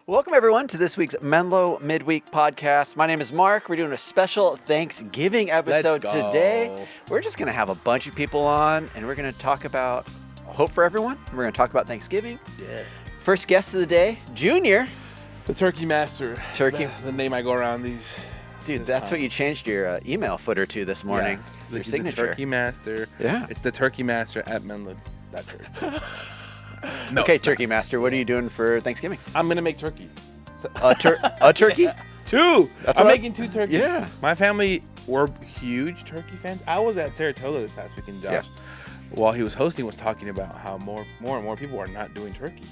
Welcome, everyone, to this week's Menlo Midweek podcast. My name is Mark. We're doing a special Thanksgiving episode today. We're just going to have a bunch of people on, and we're going to talk about hope for everyone. We're going to talk about Thanksgiving. Yeah. First guest of the day, Junior. The Turkey Master. Turkey. The name I go around these. Dude, that's what you changed your email footer to this morning. Yeah. Your signature. The Turkey Master. Yeah. It's the Turkey Master at Menlo.church. No, okay, Turkey Master, what are you doing for Thanksgiving? I'm going to make turkey. A turkey? Two. I'm making two turkeys. Yeah. My family, we're huge turkey fans. I was at Saratoga this past weekend, Josh, while he was hosting, was talking about how more and more people are not doing turkey.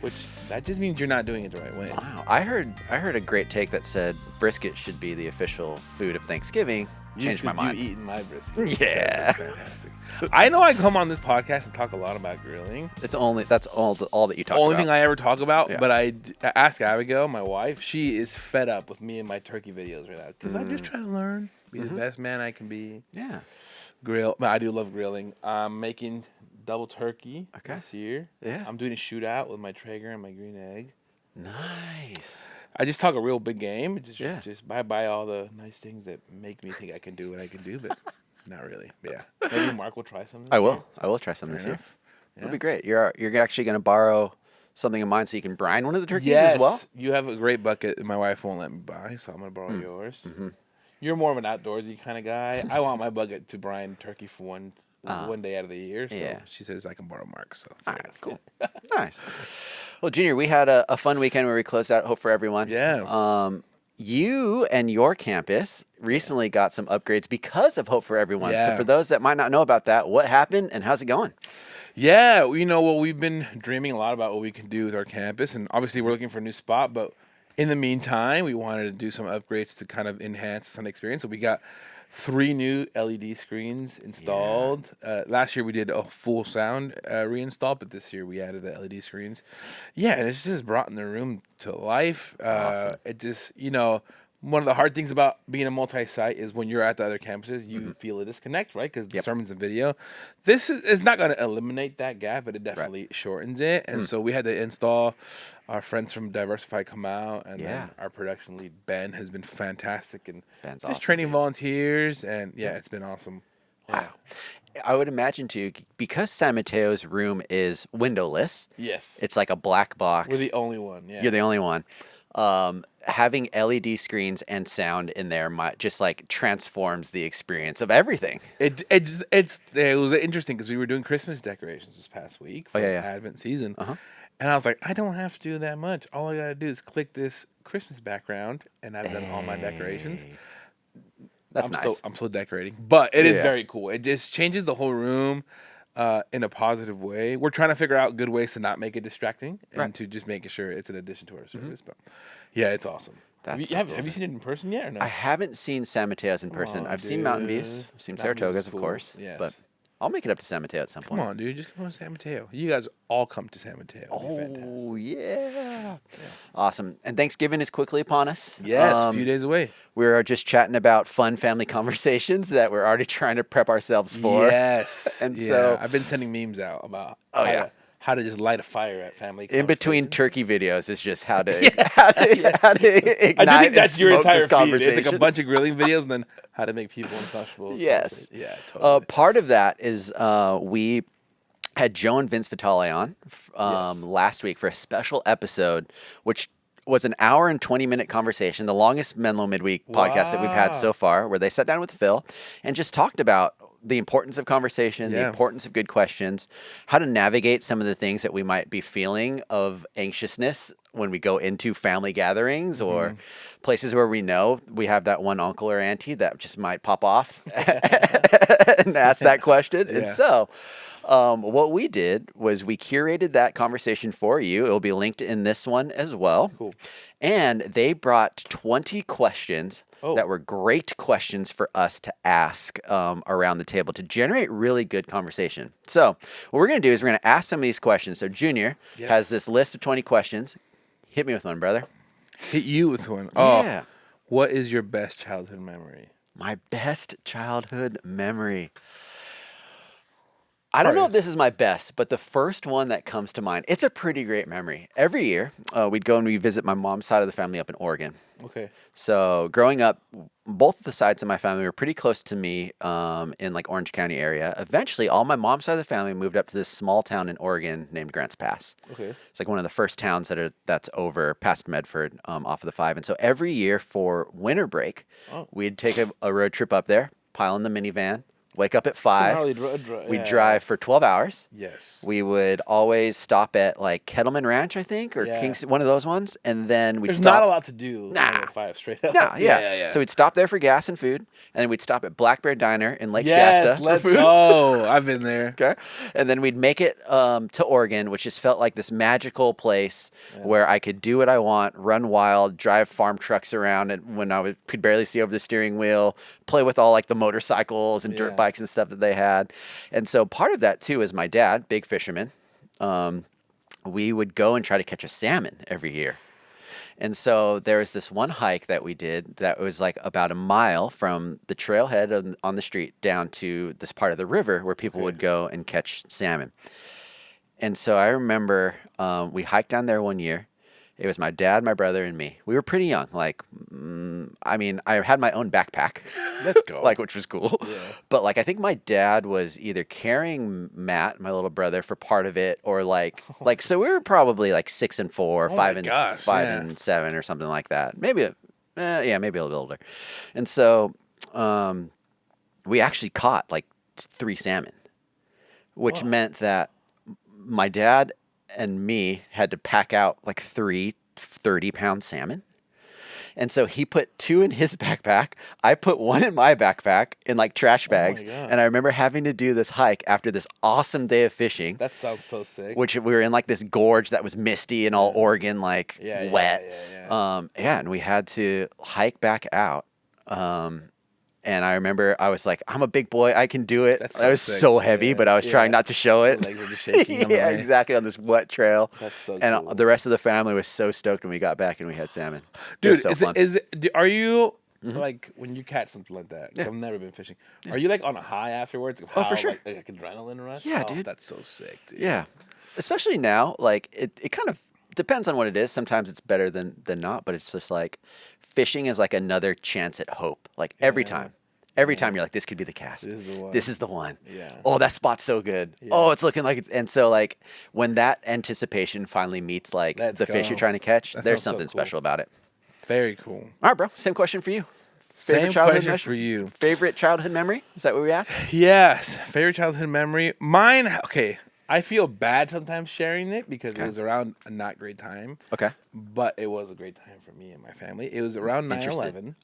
Which, that just means you're not doing it the right way. Wow. I heard a great take that said brisket should be the official food of Thanksgiving. Changed my mind. You eating my brisket. Yeah. That's fantastic. I know I come on this podcast and talk a lot about grilling. That's all that you talk about. Only thing I ever talk about, but I ask Abigail, my wife, she is fed up with me and my turkey videos right now. Because I just try to learn, be the best man I can be. Yeah. Grill. I do love grilling. I'm making double turkey this year. Yeah. I'm doing a shootout with my Traeger and my green egg. Nice. I just talk a real big game. Just buy all the nice things that make me think I can do what I can do, but not really. But yeah. Maybe Mark will try something. I will try something this year. It'll be great. You're actually going to borrow something of mine so you can brine one of the turkeys as well? You have a great bucket my wife won't let me buy, so I'm going to borrow yours. Mm-hmm. You're more of an outdoorsy kind of guy. I want my bucket to brine turkey for one day out of the year. So she says I can borrow Mark's. So all right, cool. Nice. Well, Junior, we had a fun weekend where we closed out Hope for Everyone. Yeah. You and your campus recently got some upgrades because of Hope for Everyone. Yeah. So for those that might not know about that, what happened and how's it going? Yeah, we've been dreaming a lot about what we can do with our campus, and obviously we're looking for a new spot, but in the meantime, we wanted to do some upgrades to kind of enhance the Sunday experience. So we got 3 new LED screens installed. Yeah. Last year we did a full sound reinstall, but this year we added the LED screens. Yeah, and it's just brought in the room to life. Awesome. It just, one of the hard things about being a multi-site is when you're at the other campuses, you feel a disconnect, right? Because the sermons and video. This is not going to eliminate that gap, but it definitely shortens it. And so we had to install. Our friends from Diversify come out, and then our production lead, Ben, has been fantastic. And Ben's just training volunteers, and it's been awesome. Wow. I would imagine, too, because San Mateo's room is windowless. Yes. It's like a black box. We're the only one, yeah. You're the only one. Having LED screens and sound in there just transforms the experience of everything. It was interesting because we were doing Christmas decorations this past week for Advent season. And I was like, I don't have to do that much. All I got to do is click this Christmas background, and I've done all my decorations. That's nice. I'm still decorating. But it is very cool. It just changes the whole room in a positive way. We're trying to figure out good ways to not make it distracting and to just making sure it's an addition to our service. But yeah, it's awesome. Have you seen it in person yet or no? I haven't seen San Mateo's in person. I've seen Mountain Views. I've seen Saratoga's, of course. Yes. But I'll make it up to San Mateo at some point. Come on, dude. Just come on to San Mateo. You guys all come to San Mateo. Oh, yeah. Awesome. And Thanksgiving is quickly upon us. Yes, a few days away. We're just chatting about fun family conversations that we're already trying to prep ourselves for. Yes. And so I've been sending memes out about how to just light a fire at family in between turkey videos is just how to ignite I do think that's your entire feed. It's like a bunch of grilling videos and then how to make people uncomfortable. Yes. Yeah, totally. Part of that is we had Joe and Vince Vitale on last week for a special episode, which was an hour and 20-minute conversation, the longest Menlo Midweek podcast that we've had so far, where they sat down with Phil and just talked about the importance of conversation, the importance of good questions, how to navigate some of the things that we might be feeling of anxiousness when we go into family gatherings or places where we know we have that one uncle or auntie that just might pop off and ask that question. And so what we did was we curated that conversation for you. It will be linked in this one as well. Cool. And they brought 20 questions that were great questions for us to ask around the table to generate really good conversation. So what we're going to do is we're going to ask some of these questions. So Junior has this list of 20 questions. Hit me with one, brother. Hit you with one. Yeah. What is your best childhood memory? My best childhood memory. I don't know if this is my best, but the first one that comes to mind, it's a pretty great memory. Every year, we'd go and we'd visit my mom's side of the family up in Oregon. Okay. So growing up, both of the sides of my family were pretty close to me in like Orange County area. Eventually, all my mom's side of the family moved up to this small town in Oregon named Grants Pass. Okay. It's like one of the first towns that's over past Medford off of the 5. And so every year for winter break, we'd take a road trip up there, pile in the minivan, wake up at 5. We'd drive for 12 hours. Yes. We would always stop at like Kettleman Ranch, I think, or Kings, one of those ones. And then we'd There's stop. not a lot to do. Nah. 5 straight up. No, yeah. So we'd stop there for gas and food. And then we'd stop at Black Bear Diner in Lake Shasta let's for food. go. I've been there. Okay. And then we'd make it to Oregon, which just felt like this magical place where I could do what I want, run wild, drive farm trucks around, and when could barely see over the steering wheel, play with all like the motorcycles and dirt bikes and stuff that they had. And so part of that too is my dad, big fisherman. We would go and try to catch a salmon every year. And so there was this one hike that we did that was like about a mile from the trailhead on the street down to this part of the river where people would go and catch salmon. And so I remember we hiked down there one year. It was my dad, my brother, and me. We were pretty young. Like, I had my own backpack. Let's go. Like, which was cool. Yeah. But like, I think my dad was either carrying Matt, my little brother, for part of it, or so we were probably like 6 and 4, 5 and 7, or something like that. Maybe, maybe a little bit older. And so, we actually caught like 3 salmon, which meant that my dad and me had to pack out like 3 30-pound salmon. And so he put 2 in his backpack. I put 1 in my backpack in like trash bags. And I remember having to do this hike after this awesome day of fishing. That sounds so sick. Which we were in like this gorge that was misty and all Oregon, like wet. And we had to hike back out. And I remember I was like, I'm a big boy. I can do it. I was so heavy, but I was trying not to show it. Your legs were just shaking. On the way. Exactly, on this wet trail. That's so and cool. The rest of the family was so stoked when we got back and we had salmon. Dude, it was so fun. Are you, like, when you catch something like that, 'cause I've never been fishing, are you, like, on a high afterwards? For sure. Like adrenaline rush? Yeah, dude. That's so sick, dude. Yeah. Especially now, like, it kind of depends on what it is. Sometimes it's better than not, but it's just like fishing is like another chance at hope. Like, every time. Every time you're like, this could be the cast. This is the one. Yeah. Oh, that spot's so good. Yeah. Oh, it's looking like it's. And so, like, when that anticipation finally meets, like, the fish you're trying to catch, there's something special about it. Very cool. All right, bro. Same question for you. Same question for you. Favorite childhood memory? Is that what we asked? Yes. Favorite childhood memory. Mine, okay. I feel bad sometimes sharing it because it was around a not great time. Okay. But it was a great time for me and my family. It was around 9/11.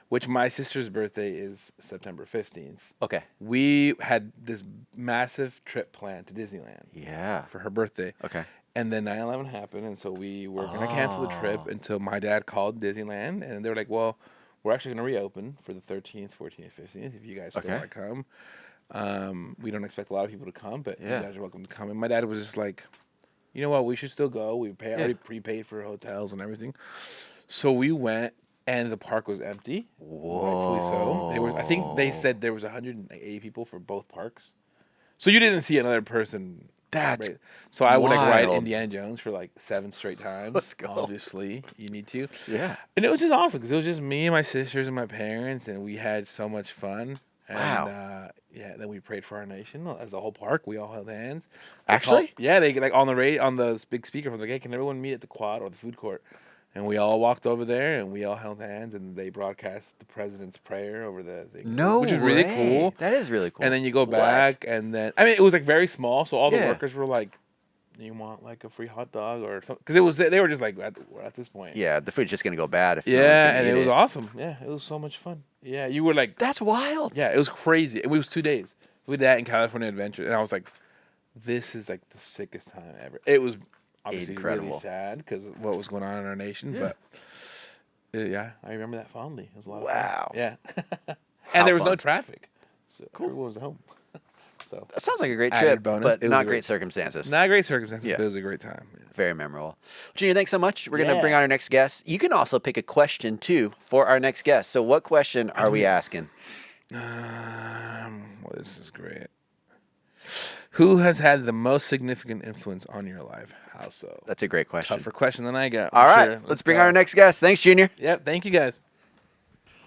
Which my sister's birthday is September 15th. Okay. We had this massive trip planned to Disneyland. Yeah. For her birthday. Okay. And then 9/11 happened, and so we were going to cancel the trip until my dad called Disneyland, and they were like, well, we're actually going to reopen for the 13th, 14th, 15th, if you guys still want to come. We don't expect a lot of people to come, but you guys are welcome to come. And my dad was just like, you know what, we should still go. We already prepaid for hotels and everything. So we went. And the park was empty. Whoa. Rightfully so. I think they said there was 180 people for both parks. So you didn't see another person. So I would like ride Indiana Jones for like 7 straight times. Let's go. Obviously, you need to. Yeah. And it was just awesome because it was just me and my sisters and my parents, and we had so much fun. And, then we prayed for our nation as a whole park. We all held hands. Actually? They like on the big speaker from the gate. Can everyone meet at the quad or the food court? And we all walked over there, and we all held hands, and they broadcast the president's prayer over the thing. Which is really cool. That is really cool. And then you go back, and then it was like very small, so all the workers were like, "You want like a free hot dog or something?" Because they were just like, "We're at this point." Yeah, the food's just gonna go bad if. And it was awesome. Yeah, it was so much fun. Yeah, you were like, "That's wild." Yeah, it was crazy. It was 2 days. We did that in California Adventure, and I was like, "This is like the sickest time ever." It was. Obviously, really sad because of what was going on in our nation, but I remember that fondly. It was a lot of fun. Yeah, and there was no traffic, so everyone was home. So that sounds like a great trip, but not great circumstances. Not great circumstances, but it was a great time. Yeah. Very memorable. Junior, thanks so much. We're gonna bring on our next guest. You can also pick a question too for our next guest. So, what question are we asking? Well, this is great. Who has had the most significant influence on your life? How so? That's a great question. Tougher question than I got. All right, Sure. let's bring our next guest. Thanks, Junior. Yep. Thank you, guys.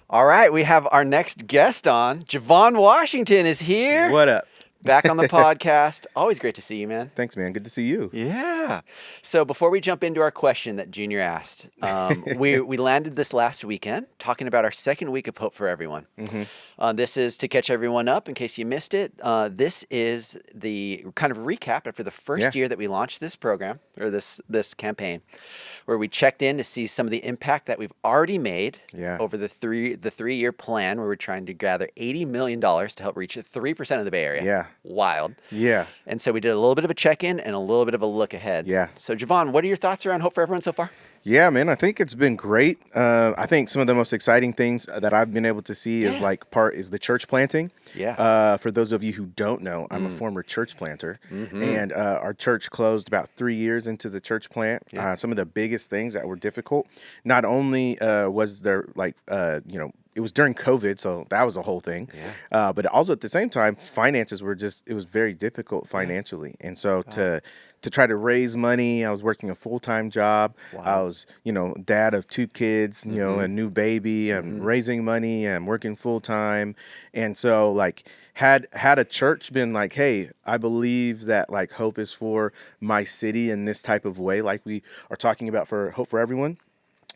All right, we have our next guest on. Jevon Washington is here. What up? Back on the podcast. Always great to see you, man. Thanks, man. Good to see you. Yeah. So before we jump into our question that Junior asked, we landed this last weekend talking about our second week of Hope for Everyone. This is to catch everyone up in case you missed it. This is the kind of recap after the first year that we launched this program or this campaign, where we checked in to see some of the impact that we've already made over the 3-year plan, where we're trying to gather $80 million to help reach 3% of the Bay Area. Yeah. Wild. Yeah. And so we did a little bit of a check-in and a little bit of a look ahead. Yeah. So Jevon, what are your thoughts around Hope for Everyone so far? Yeah, man, I think it's been great. I think some of the most exciting things that I've been able to see is is the church planting. Yeah. For those of you who don't know, I'm a former church planter, and our church closed about 3 years into the church plant. Some of the biggest things that were difficult, not only was there it was during COVID, so that was a whole thing. Yeah. But also at the same time, finances were it was very difficult financially. And so to try to raise money, I was working a full-time job. Wow. I was, dad of 2 kids, a new baby. I'm raising money. I'm working full-time. And so had a church been like, hey, I believe that hope is for my city in this type of way, like we are talking about for Hope for Everyone,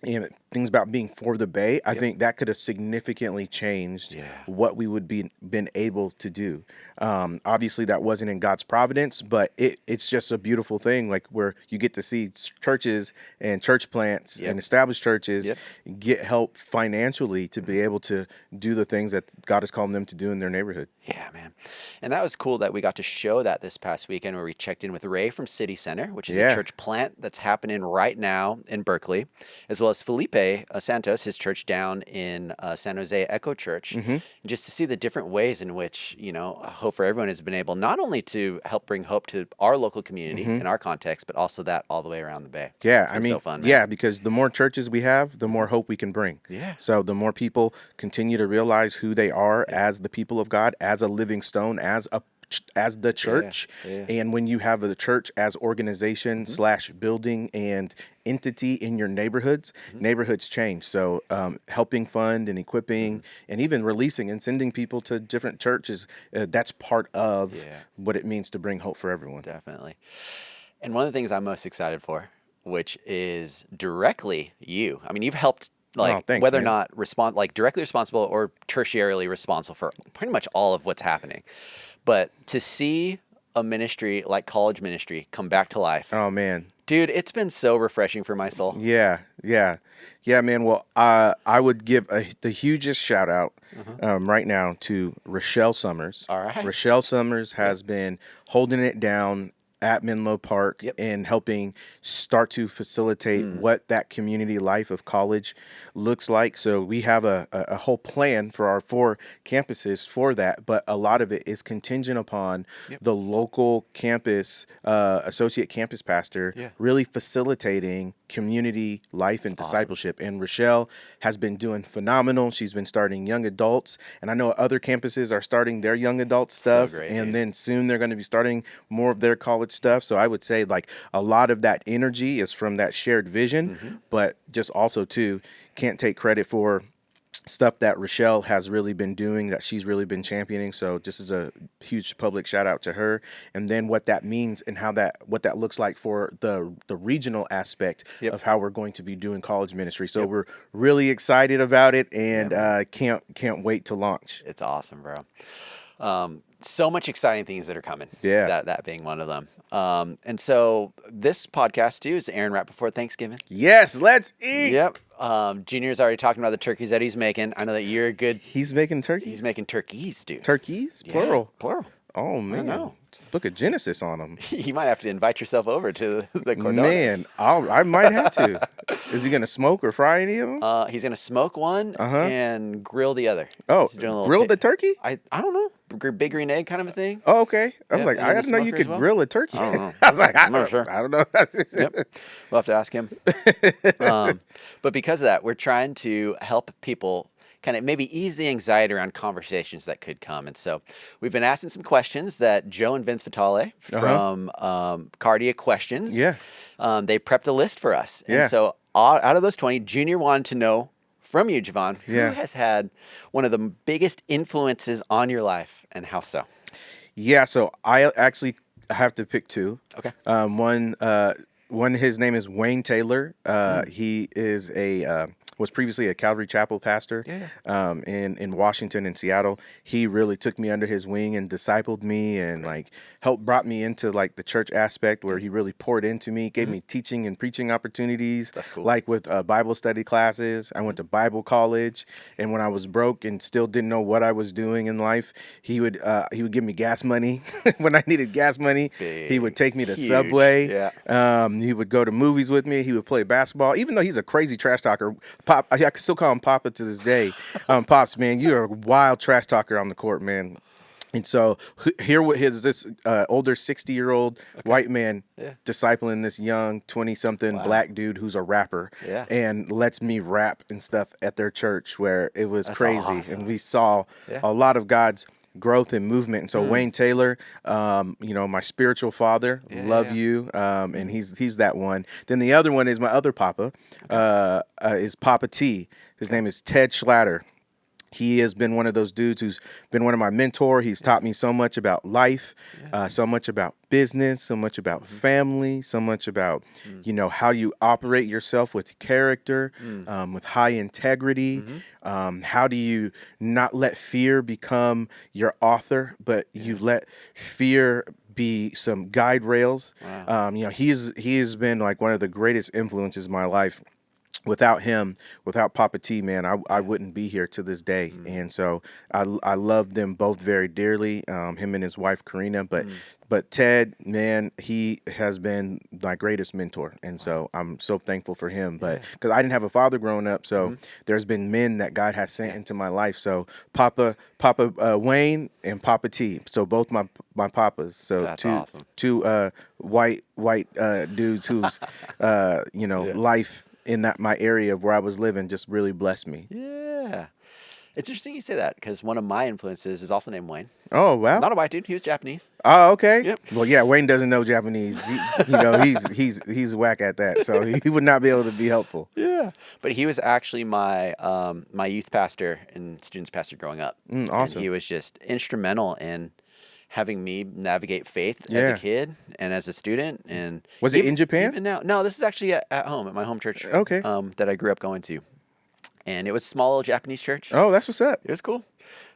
and things about being for the Bay, I think that could have significantly changed what we would been able to do. Obviously, that wasn't in God's providence, but it's just a beautiful thing, where you get to see churches and church plants and established churches get help financially to be able to do the things that God has called them to do in their neighborhood. Yeah, man. And that was cool that we got to show that this past weekend, where we checked in with Ray from City Center, which is a church plant that's happening right now in Berkeley, as well as Felipe Santos, his church down in San Jose Echo Church, just to see the different ways in which, Hope for Everyone has been able not only to help bring hope to our local community in our context, but also that all the way around the Bay. Yeah, I mean, so fun, man. Because the more churches we have, the more hope we can bring. Yeah. So the more people continue to realize who they are as the people of God, as a living stone, as the church. And when you have the church as organization / building and entity in your neighborhoods change. So helping fund and equipping and even releasing and sending people to different churches, that's part of what it means to bring hope for everyone. Definitely. And one of the things I'm most excited for, which is directly you. I mean, you've helped thanks, whether man. or not directly responsible or tertiarily responsible for pretty much all of what's happening. But to see a ministry like college ministry come back to life. Oh, man. Dude, it's been so refreshing for my soul. Yeah, man. Well, I would give the hugest shout out right now to Rochelle Summers. All right. Rochelle Summers has been holding it down at Menlo Park and helping start to facilitate what that community life of college looks like. So we have a whole plan for our 4 campuses for that, but a lot of it is contingent upon the local campus, associate campus pastor really facilitating community life and discipleship. And Rochelle has been doing phenomenal. She's been starting young adults, and I know other campuses are starting their young adult stuff, So great, and then soon they're going to be starting more of their college stuff. So I would say a lot of that energy is from that shared vision, but just also too, can't take credit for stuff that Rochelle has really been doing, that she's really been championing. So just as a huge public shout out to her, and then what that means and what that looks like for the regional aspect of how we're going to be doing college ministry. So we're really excited about it, and can't wait to launch. It's awesome, bro. So much exciting things that are coming. Yeah. That being one of them. And so this podcast too is airing right before Thanksgiving. Yes, let's eat. Yep. Junior's already talking about the turkeys that he's making. I know that you're a good. He's making turkeys. He's making turkeys, dude. Turkeys, plural. Yeah, plural. Oh man, know. Book of Genesis on them. You might have to invite yourself over to the Cordones. Man, I might have to. Is he gonna smoke or fry any of them? He's gonna smoke one and grill the other. Oh, He's doing a little grill the turkey? I don't know. Big green egg kind of a thing. Oh, okay. I was Yeah, like, and I the didn't know you smoker could as well? grill a turkey. I don't know. I was like, I'm not sure. I don't know. Yep. We'll have to ask him. But because of that, we're trying to help people kind of maybe ease the anxiety around conversations that could come. And so we've been asking some questions that Joe and Vince Vitale from Cardia Questions, Yeah. They prepped a list for us. Yeah. And so out of those 20, Junior wanted to know from you, Jevon, who has had one of the biggest influences on your life and how so? Yeah, so I actually have to pick two. Okay. One, his name is Wayne Taylor. He is was previously a Calvary Chapel pastor in Washington and Seattle. He really took me under his wing and discipled me and like brought me into like the church aspect where he really poured into me, gave me teaching and preaching opportunities. That's cool. Like with Bible study classes. I went to Bible college, and when I was broke and still didn't know what I was doing in life, he would give me gas money when I needed gas money. He would take me to Huge. Subway. Yeah. He would go to movies with me. He would play basketball, even though he's a crazy trash talker. Pop, I can still call him Papa to this day. Pops, man, you're a wild trash talker on the court, man. And so here is this older 60-year-old white man discipling this young 20-something black dude who's a rapper and lets me rap and stuff at their church where it was crazy. Awesome. And we saw a lot of God's growth and movement. And so Wayne Taylor, my spiritual father, love you. And he's that one. Then the other one is my other Papa, is Papa T. His name is Ted Schlatter. He has been one of those dudes who's been one of my mentor. He's taught me so much about life, so much about business, so much about family, so much about, how you operate yourself with character, with high integrity. How do you not let fear become your author, but you let fear be some guide rails. Wow. He has been like one of the greatest influences in my life. Without him, without Papa T, man, I wouldn't be here to this day. And so I love them both very dearly, him and his wife, Karina. But Ted, man, he has been my greatest mentor. And so I'm so thankful for him. But because I didn't have a father growing up, so there's been men that God has sent into my life. So Papa Wayne and Papa T. So both my papas. So That's awesome. two white dudes whose life in my area of where I was living just really blessed me. Yeah. It's interesting you say that because one of my influences is also named Wayne. Oh, wow. Not a white dude. He was Japanese. Oh, okay. Yep. Well, yeah, Wayne doesn't know Japanese. He's whack at that, so he would not be able to be helpful. Yeah. But he was actually my my youth pastor and students pastor growing up. Awesome. And he was just instrumental in having me navigate faith as a kid and as a student. And was it in Japan? Even now, no, this is actually at home at my home church. Okay. That I grew up going to, and it was a small little Japanese church. Oh, that's what's up. It was cool.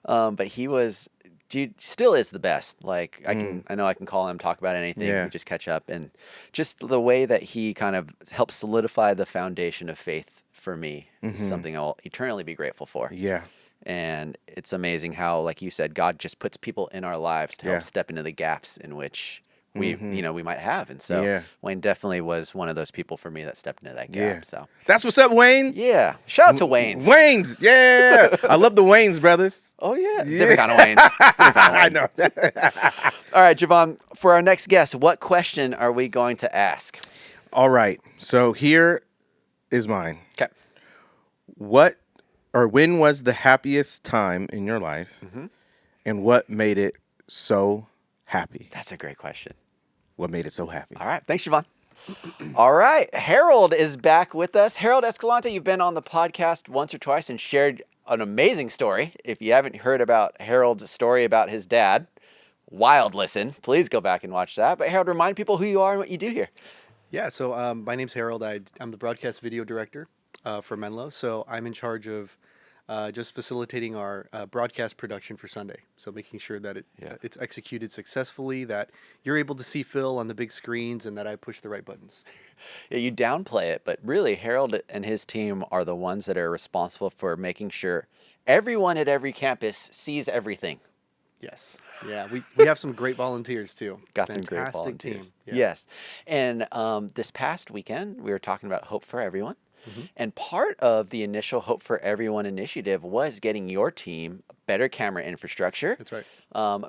But he was, dude, still is the best. Like I know I can call him, talk about anything, we just catch up, and just the way that he kind of helped solidify the foundation of faith for me is something I'll eternally be grateful for. Yeah. And it's amazing how, like you said, God just puts people in our lives to help step into the gaps in which we might have. And so Wayne definitely was one of those people for me that stepped into that gap. Yeah. So That's what's up, Wayne. yeah, shout out to Wayne's. Wayne's, yeah. I love the Wayne's brothers. Oh yeah, different kind of Wayne's. Different kind of I Wayne. know. All right, Jevon, for our next guest, what question are we going to ask? All right. So here is mine. Okay. When was the happiest time in your life, and what made it so happy? That's a great question. What made it so happy? All right. Thanks, Jevon. All right. Harold is back with us. Harold Escalante, you've been on the podcast once or twice and shared an amazing story. If you haven't heard about Harold's story about his dad, wild listen. Please go back and watch that. But Harold, remind people who you are and what you do here. Yeah, so my name's Harold. I'm the broadcast video director for Menlo. So I'm in charge of just facilitating our broadcast production for Sunday. So making sure that it's executed successfully, that you're able to see Phil on the big screens, and that I push the right buttons. Yeah, you downplay it, but really Harold and his team are the ones that are responsible for making sure everyone at every campus sees everything. Yes. Yeah, we have some great volunteers too. Got some great volunteers. Team. Yeah. Yes. And this past weekend, we were talking about Hope for Everyone. And part of the initial Hope for Everyone initiative was getting your team better camera infrastructure. That's right.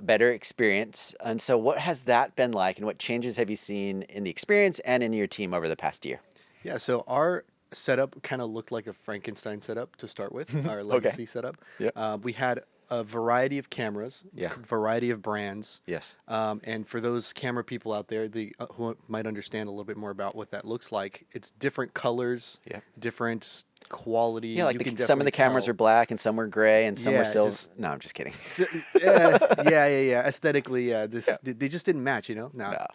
Better experience. And so what has that been like, and what changes have you seen in the experience and in your team over the past year? Yeah, so our setup kind of looked like a Frankenstein setup to start with, our legacy setup. Yep. We had a variety of cameras, Yeah. variety of brands. Yes. And for those camera people out there, who might understand a little bit more about what that looks like, it's different colors, Yep. different quality. Yeah, like You can some of the definitely cameras tell. are black and some were gray and some were Yeah, silver. No, I'm just kidding. Yeah. Aesthetically, they just didn't match, No.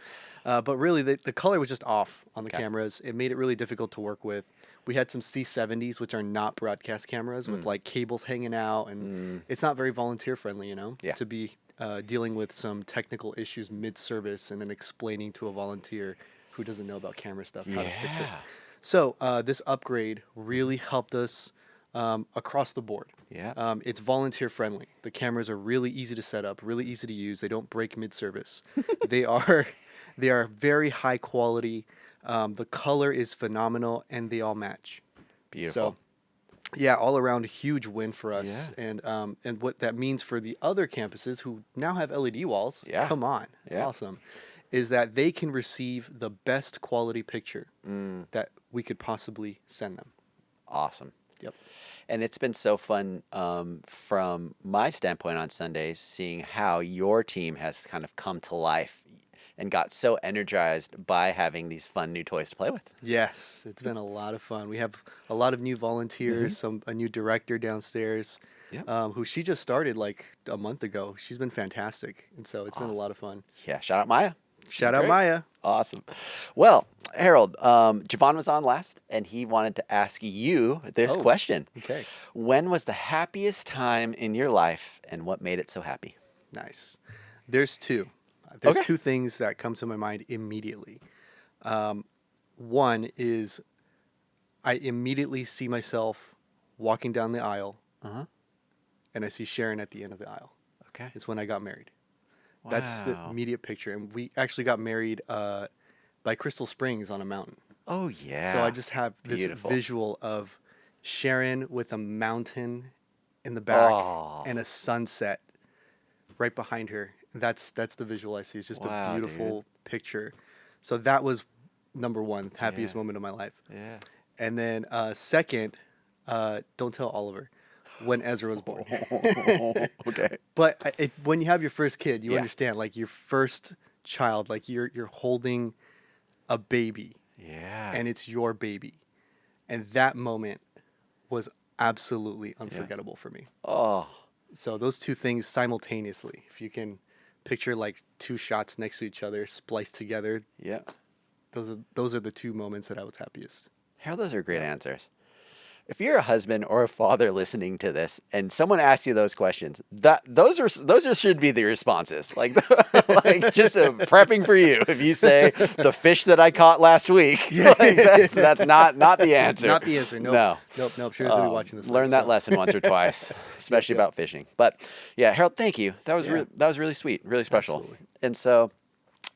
But really, the color was just off on the Okay. cameras. It made it really difficult to work with. We had some C70s, which are not broadcast cameras, with like cables hanging out, and it's not very volunteer friendly, Yeah. to be dealing with some technical issues mid-service and then explaining to a volunteer who doesn't know about camera stuff how to fix it. Yeah. So this upgrade really helped us across the board. Yeah. It's volunteer friendly. The cameras are really easy to set up, really easy to use. They don't break mid-service. They are very high quality. The color is phenomenal, and they all match. Beautiful. So, yeah, all around a huge win for us. Yeah. And what that means for the other campuses who now have LED walls. Yeah. Come on, Yeah. awesome. Is that they can receive the best quality picture that we could possibly send them. Awesome. Yep. And it's been so fun from my standpoint on Sundays, seeing how your team has kind of come to life and got so energized by having these fun new toys to play with. Yes, it's been a lot of fun. We have a lot of new volunteers, a new director downstairs, Yep. who she just started like a month ago. She's been fantastic, and so it's been a lot of fun. Yeah, shout out Maya. Shout out Great. Maya. Awesome. Well, Harold, Jevon was on last, and he wanted to ask you this question. Okay, When was the happiest time in your life, and what made it so happy? nice. There's two. There's Okay. two things that come to my mind immediately. One is I immediately see myself walking down the aisle, and I see Sharon at the end of the aisle. Okay. It's when I got married. That's the Wow. immediate picture. And we actually got married by Crystal Springs on a mountain. Oh, yeah. So I just have this Beautiful. visual of Sharon with a mountain in the back Oh. and a sunset right behind her. That's the visual I see. It's just Wow, a beautiful picture. So that was number one, happiest Yeah. moment of my life. Yeah. And then second, don't tell Oliver, when Ezra was born. Okay. But when you have your first kid, you Yeah. understand, like your first child, like you're holding a baby, Yeah. and it's your baby, and that moment was absolutely unforgettable for me. Oh, So those two things simultaneously, if you can picture like two shots next to each other, spliced together, yeah. those are the two moments that I was happiest. Harold, those are great answers. If you're a husband or a father listening to this, and someone asks you those questions, those should be the responses. Like, like just prepping for you. If you say the fish that I caught last week, like that's not the answer. Not the answer. Nope. No. Nope. Sure, be watching this. Learn that episode. lesson once or twice, especially about fishing. But yeah, Harold, thank you. That was that was really sweet, really special. Absolutely. And so,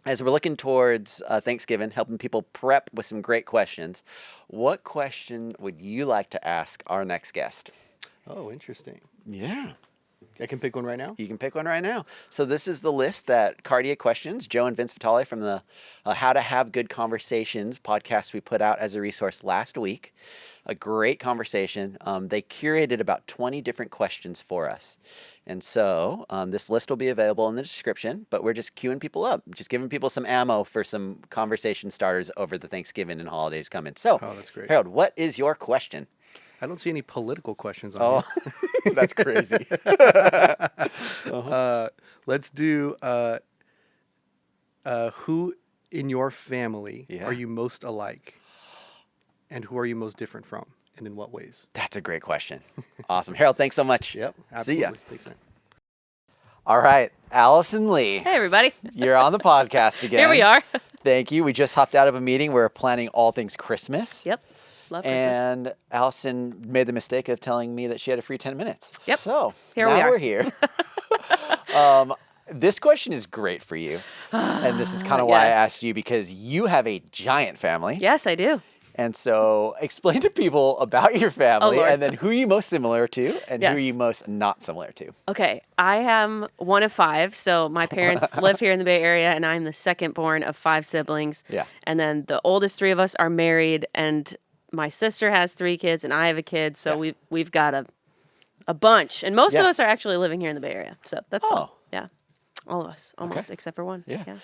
as we're looking towards Thanksgiving, helping people prep with some great questions, what question would you like to ask our next guest? Oh, interesting. Yeah. I can pick one right now. You can pick one right now. So this is the list that Cardia Questions, Joe and Vince Vitale from the How to Have Good Conversations podcast we put out as a resource last week. A great conversation. They curated about 20 different questions for us. And so this list will be available in the description, but we're just queuing people up, just giving people some ammo for some conversation starters over the Thanksgiving and holidays coming. So, Oh, that's great. Harold, what is your question? I don't see any political questions on Oh, here. that's crazy. Let's do who in your family Yeah. are you most alike, and who are you most different from, and in what ways? That's a great question. Awesome. Harold, thanks so much. Yep, See absolutely. ya. Thanks, man. All right, Allison Lee, Hey, everybody. you're on the podcast again. Here we are. Thank you. We just hopped out of a meeting. We're planning all things Christmas. Yep. Love Christmas. And Allison made the mistake of telling me that she had a free 10 minutes. Yep. So Here now we are. we're here. This question is great for you. And this is kind of why I Yes. asked you, because you have a giant family. Yes, I do. And so explain to people about your family Lord. and then who are you most similar to and who are Yes. you most not similar to. Okay. I am one of 5. So my parents live here in the Bay Area, and I'm the second born of 5 siblings. Yeah. And then the oldest 3 of us are married, and my sister has 3 kids, and I have a kid. So we've got a bunch, and most of us are actually living here in the Bay Area. So that's fun. Yeah, all of us almost except for one. Yeah.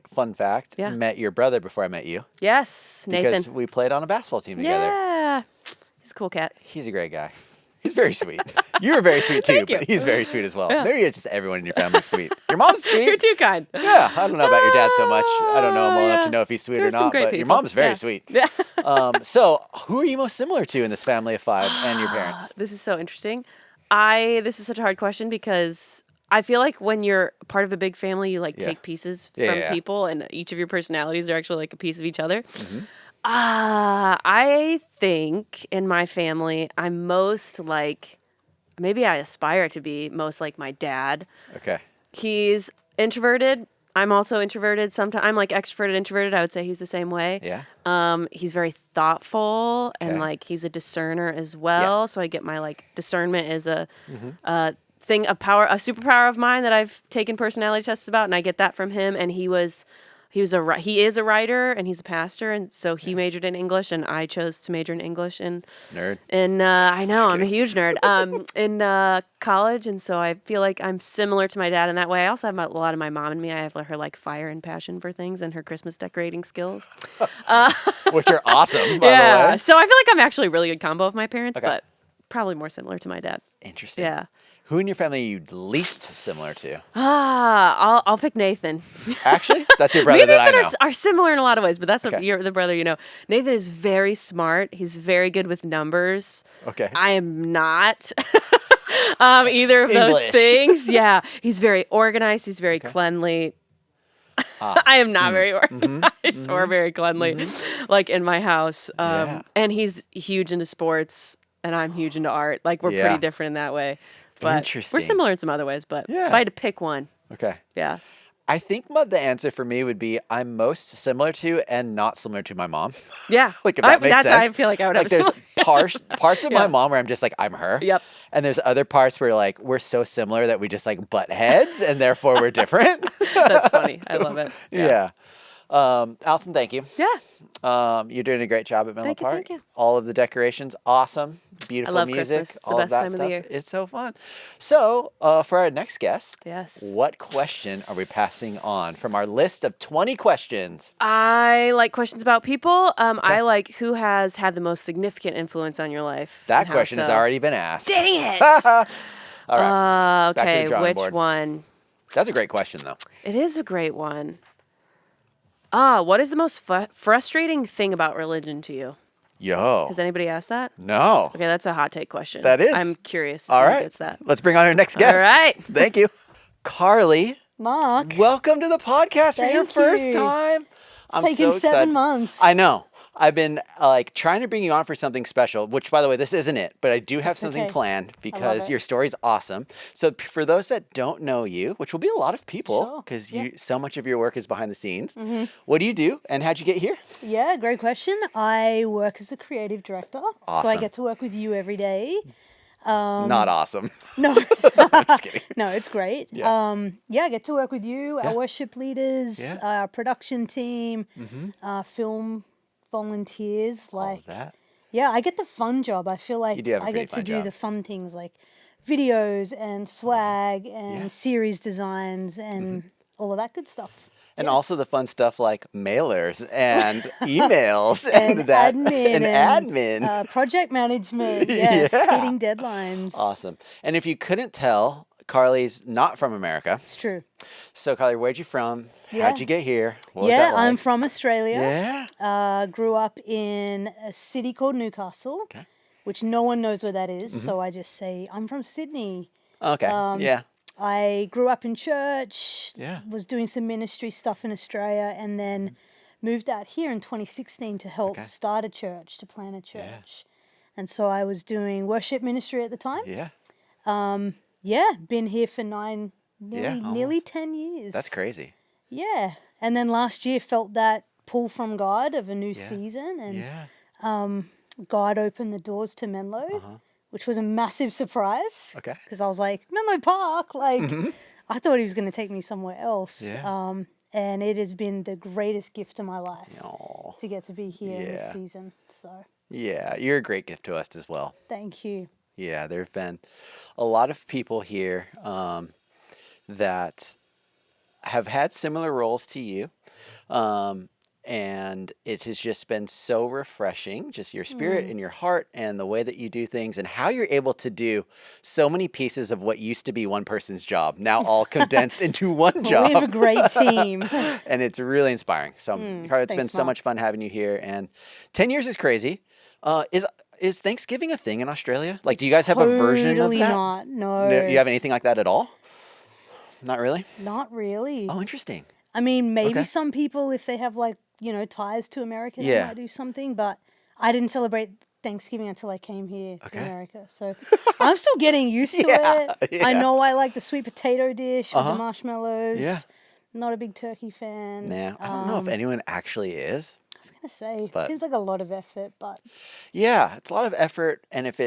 Fun fact, met your brother before I met you. Yes, Nathan. Because we played on a basketball team together. Yeah, he's a cool cat. He's a great guy. He's very sweet. You were very sweet too, Thank you. but he's very sweet as well. Maybe it's just everyone in your family is sweet. Your mom's sweet. You're too kind. Yeah, I don't know about your dad so much. I don't know him well enough to know if he's sweet There's or some not, great but your people. mom's very sweet. Yeah. So, who are you most similar to in this family of 5 and your parents? This is so interesting. This is such a hard question because I feel like when you're part of a big family, you take pieces from people, and each of your personalities are actually like a piece of each other. I think in my family, I'm most like, maybe I aspire to be most like my dad. Okay. He's introverted. I'm also introverted. Sometimes I'm like extroverted, introverted. I would say he's the same way. Yeah. He's very thoughtful and he's a discerner as well. Yeah. So I get my discernment is a thing, a superpower of mine that I've taken personality tests about, and I get that from him. And he is a writer and he's a pastor, and so he majored in English, and I chose to major in English nerd. And I know I'm a huge nerd in college, and so I feel like I'm similar to my dad in that way. I also have a lot of my mom in me. I have her fire and passion for things and her Christmas decorating skills, which are awesome. By the way. So I feel like I'm actually a really good combo of my parents, but probably more similar to my dad. Interesting. Yeah. Who in your family are you least similar to? I'll pick Nathan. Actually, that's your brother that I know. Are similar in a lot of ways, but that's you're the brother you know. Nathan is very smart. He's very good with numbers. Okay. I am not either of those things. Yeah. He's very organized. He's very cleanly. I am not very organized or very cleanly, like in my house. And he's huge into sports, and I'm huge into art. Like we're pretty different in that way. But we're similar in some other ways, but if I had to pick one. Okay. Yeah. I think the answer for me would be I'm most similar to and not similar to my mom. Yeah. If that makes sense. I feel like I would have there's parts of my mom where I'm just I'm her. Yep. And there's other parts where we're so similar that we just butt heads and therefore we're different. That's funny. I love it. Yeah. Allison, thank you. Yeah. You're doing a great job at Menlo Park. Thank you. All of the decorations, awesome. Beautiful I love music. Christmas. It's all the of best that time stuff. of the year. It's so fun. So, for our next guest, Yes. what question are we passing on from our list of 20 questions? I like questions about people. I like who has had the most significant influence on your life. That question has already been asked. Dang it! All right. Back to Okay, the drawing which board. one? That's a great question, though. It is a great one. What is the most frustrating thing about religion to you? Yo. Has anybody asked that? No. Okay, that's a hot take question. That is. I'm curious. All right. Who gets that. Let's bring on our next guest. All right. Thank you. Carly, Mark, welcome to the podcast for your Thank first you. time. it's taken 7 months. I know. I've been trying to bring you on for something special, which, by the way, this isn't it, but I do have something okay. planned I because love it. your story's awesome. So for those that don't know you, which will be a lot of people Sure. because Yeah. so much of your work is behind the scenes, what do you do and how'd you get here? Yeah, great question. I work as a creative director, so I Awesome. get to work with you every day. Not awesome. No, I'm just kidding. no, it's great. Yeah. I get to work with you, Yeah. our worship leaders, Yeah. our production team, film volunteers. All of that. Yeah, I get the fun job. I feel like You do have a I pretty get to fun do job. the fun things like videos and swag and Yeah. series designs and all of that good stuff. And also the fun stuff like mailers and emails And that admin and admin. project management. Yes, Yeah. hitting deadlines. Awesome. And if you couldn't tell, Carly's not from America. It's true. So, Carly, where'd you from? Yeah. How'd you get here? What was Yeah, that like? I'm from Australia. Yeah. Grew up in a city called Newcastle, Okay. which no one knows where that is. So I just say I'm from Sydney. Okay. yeah. I grew up in church. Yeah. Was doing some ministry stuff in Australia, and then moved out here in 2016 to help start a church, to plant a church. And so I was doing worship ministry at the time. Yeah. Yeah, been here for nearly almost. 10 years. That's crazy. Yeah. And then last year felt that pull from God of a new season, and Yeah. God opened the doors to Menlo, which was a massive surprise. Okay. Because I was like, Menlo Park, like I thought he was going to take me somewhere else. Yeah. and it has been the greatest gift of my life Aw. to get to be here in this Yeah. season. So Yeah, you're a great gift to us as well. thank you. Yeah, there have been a lot of people here that have had similar roles to you. And it has just been so refreshing, just your spirit and your heart and the way that you do things and how you're able to do so many pieces of what used to be one person's job, now all condensed into one job. We have a great team. And it's really inspiring. So, Carly, it's been thanks, so Mark. much fun having you here. And 10 years is crazy. Is Thanksgiving a thing in Australia? Like, do you guys have a version of Totally that? not. No. Do you have anything like that at all? Not really? Not really. Oh, interesting. I mean, maybe Okay. some people, if they have like, ties to America, they Yeah. might do something, but I didn't celebrate Thanksgiving until I came here to Okay. America. So I'm still getting used to it. I know I like the sweet potato dish with the marshmallows. Yeah. Not a big turkey fan. Nah, I don't know if anyone actually is. I was going to say, But- seems like a lot of effort, but Yeah, it's a lot of effort, and if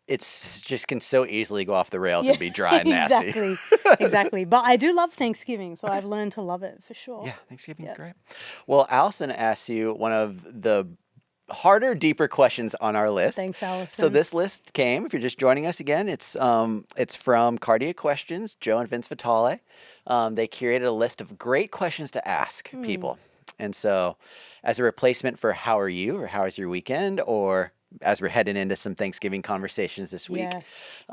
it's just can so easily go off the rails and be dry and nasty. exactly. Exactly. But I do love Thanksgiving, so I've learned to love it for sure. Yeah, Thanksgiving's Yeah. great. Well, Allison asked you one of the harder, deeper questions on our list. Thanks, Allison. So this list came, if you're just joining us again, it's from Cardiac Questions, Joe and Vince Vitale. They curated a list of great questions to ask people. And so as a replacement for how are you or how is your weekend, or as we're heading into some Thanksgiving conversations this week, Yes.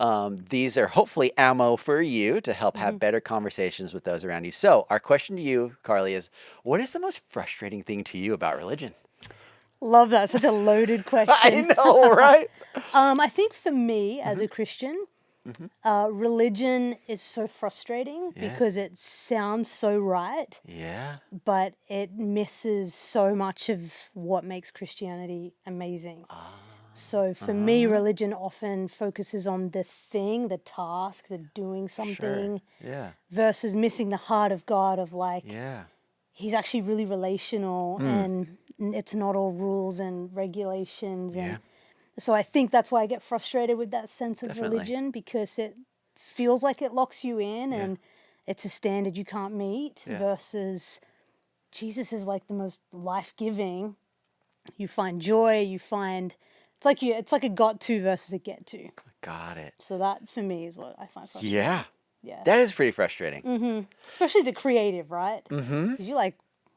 these are hopefully ammo for you to help have better conversations with those around you. So our question to you, Carly, is what is the most frustrating thing to you about religion? Love that. Such a loaded question. I know, right? I think for me as a Christian, religion is so frustrating because it sounds so right, Yeah. but it misses so much of what makes Christianity amazing. So for me, religion often focuses on the thing, the task, the doing something, Yeah. versus missing the heart of God of like, Yeah. he's actually really relational and it's not all rules and regulations. And so I think that's why I get frustrated with that sense of Definitely. religion, because it feels like it locks you in and it's a standard you can't meet, versus Jesus is like the most life-giving. You find joy, you find it's like a got to versus a get to. Got it. So that for me is what I find frustrating. Yeah. Yeah. That is pretty frustrating. Especially as a creative, right? Because you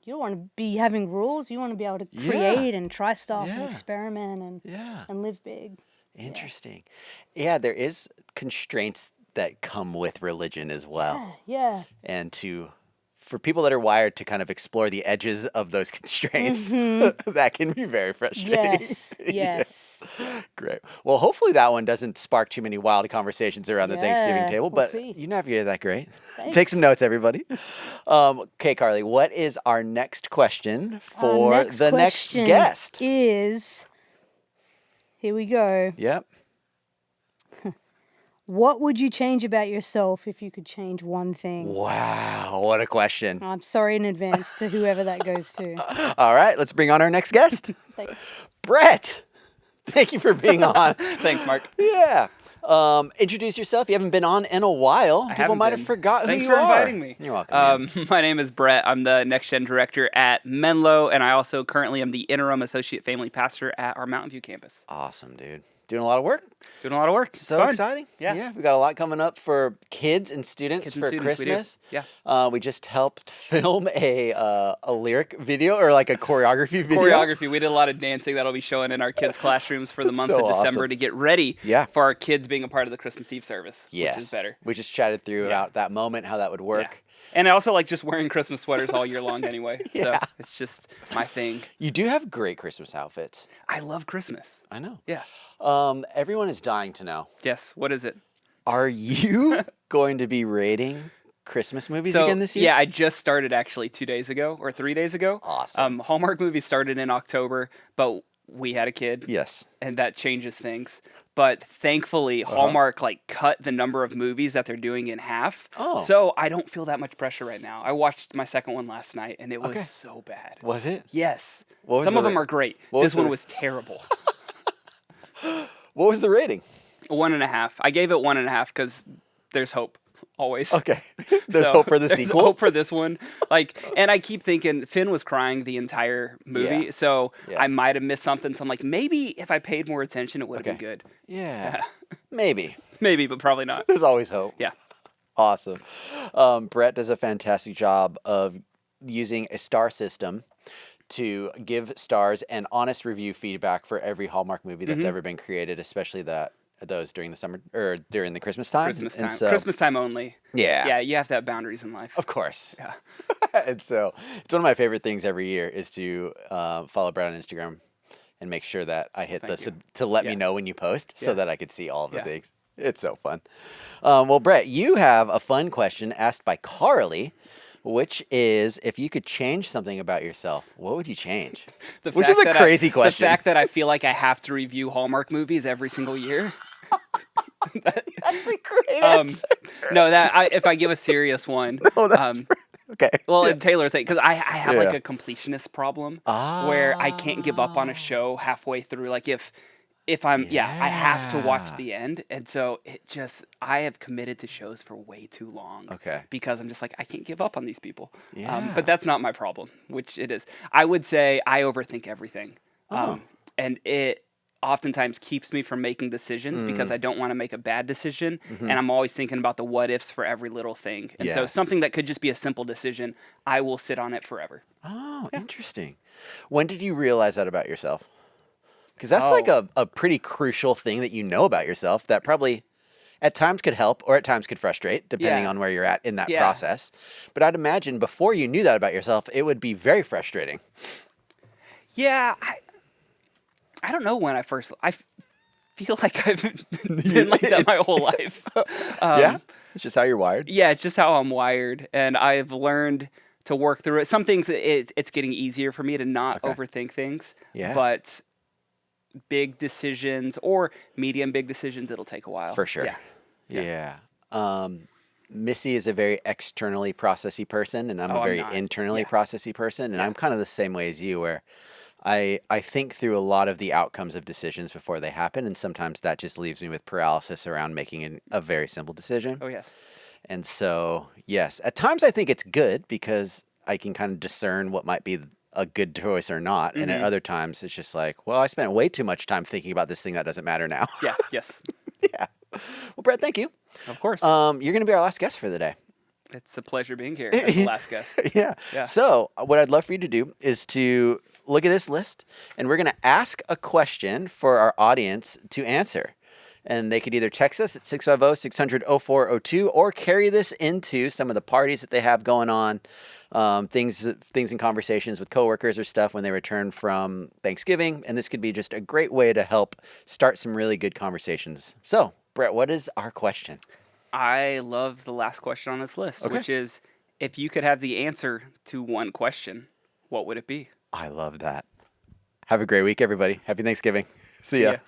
don't want to be having rules. You want to be able to create and try stuff and Yeah. experiment and Yeah. and live big. Interesting. Yeah, there is constraints that come with religion as well. Yeah. And for people that are wired to kind of explore the edges of those constraints, that can be very frustrating. Yes. Yes. Great. Well, hopefully that one doesn't spark too many wild conversations around the Thanksgiving Yeah, table, we'll but see. you navigated that great. Take Thanks. some notes, everybody. Okay, Carly, what is our next question for Our next the next question guest? is, here we go. Yep. What would you change about yourself if you could change one thing? Wow, what a question. I'm sorry in advance to whoever that goes to. All right, let's bring on our next guest. Thanks. Brett, thank you for being on. Thanks, Mark. Yeah. Introduce yourself. You haven't been on in a while. People haven't might have been. forgotten Thanks who you for are. inviting me. You're welcome. man. My name is Brett. I'm the Next Gen Director at Menlo, and I also currently am the Interim Associate Family Pastor at our Mountain View campus. Awesome, dude. Doing a lot of work. Doing a lot of work. It's So fun. exciting. Yeah. We got a lot coming up for kids and students Kids and for students, we do. Christmas. Yeah. We just helped film a lyric video or like a choreography video. Choreography. We did a lot of dancing that'll be showing in our kids' classrooms for the month So of December awesome. to get ready Yeah. for our kids being a part of the Christmas Eve service, Yes. which is better. We just chatted through about that moment, how that would work. Yeah. And I also like just wearing Christmas sweaters all year long anyway. Yeah. So it's just my thing. You do have great Christmas outfits. I love Christmas. I know. Yeah. Everyone is dying to know. Yes. What is it? Are you going to be rating Christmas movies again this year? Yeah, I just started actually 2 days ago or 3 days ago. Awesome. Hallmark movies started in October, but we had a kid. Yes. And that changes things. But thankfully, Hallmark cut the number of movies that they're doing in half. Oh. So I don't feel that much pressure right now. I watched my second one last night, and it was so bad. Was it? Yes. What was Some the of them ra- are great. what was This one the- was terrible. What was the rating? 1.5. I gave it 1.5 because there's hope. always. Okay. There's So, hope for the there's sequel. hope for this one. Like, and I keep thinking Finn was crying the entire movie, Yeah. so Yeah. I might have missed something. So I'm like, maybe if I paid more attention, it would have been Okay. good. Yeah. Maybe. Maybe, but probably not. There's always hope. Yeah. Awesome. Brett does a fantastic job of using a star system to give stars and honest review feedback for every Hallmark movie that's ever been created, especially those during the summer or during the Christmas time. Christmas time. And so, Christmas time only. Yeah. Yeah, you have to have boundaries in life. Of course. Yeah. And so it's one of my favorite things every year is to follow Brett on Instagram and make sure that I hit to let me Yeah. know when you post so Yeah. that I could see all of the Yeah. things. It's so fun. Well, Brett, you have a fun question asked by Carly, which is if you could change something about yourself, what would you change? Which is a crazy question. The fact that I feel like I have to review Hallmark movies every single year. That's a great answer. No, if I give a serious one. Okay. Well, and Taylor's like, because I have like Yeah. a completionist problem where I can't give up on a show halfway through. Like if I'm, I have to watch the end. And so I have committed to shows for way too long. Okay. Because I'm just like, I can't give up on these people. Yeah. But that's not my problem, which it is. I would say I overthink everything. And it oftentimes keeps me from making decisions because I don't want to make a bad decision. And I'm always thinking about the what ifs for every little thing. And so Yes. something that could just be a simple decision, I will sit on it forever. Oh, interesting. When did you realize that about yourself? Because that's like a pretty crucial thing that you know about yourself that probably at times could help or at times could frustrate, depending Yeah. on where you're at in that Yeah. process. But I'd imagine before you knew that about yourself, it would be very frustrating. Yeah, I don't know when I feel like I've been like that my whole life. Yeah? It's just how you're wired. Yeah, it's just how I'm wired, and I've learned to work through it. Some things it's getting easier for me to not overthink things. Yeah. But big decisions or medium big decisions, it'll take a while. For sure. Yeah. Missy is a very externally processy person, and I'm a I'm very not. internally Yeah. processy person. And I'm kind of the same way as you, where I think through a lot of the outcomes of decisions before they happen, and sometimes that just leaves me with paralysis around making a very simple decision. Oh yes. And so, yes, at times I think it's good because I can kind of discern what might be a good choice or not. And at other times it's just like, well, I spent way too much time thinking about this thing that doesn't matter now. Yeah. Yes. Yeah. Well, Brett, thank you. Of course. You're going to be our last guest for the day. It's a pleasure being here as the last guest. Yeah. Yeah. So what I'd love for you to do is to look at this list, and we're going to ask a question for our audience to answer. And they could either text us at 650-600-0402 or carry this into some of the parties that they have going on, things in conversations with coworkers or stuff when they return from Thanksgiving. And this could be just a great way to help start some really good conversations. So, Brett, what is our question? I love the last question on this list, which is, if you could have the answer to one question, what would it be? I love that. Have a great week, everybody. Happy Thanksgiving. See ya. Yeah.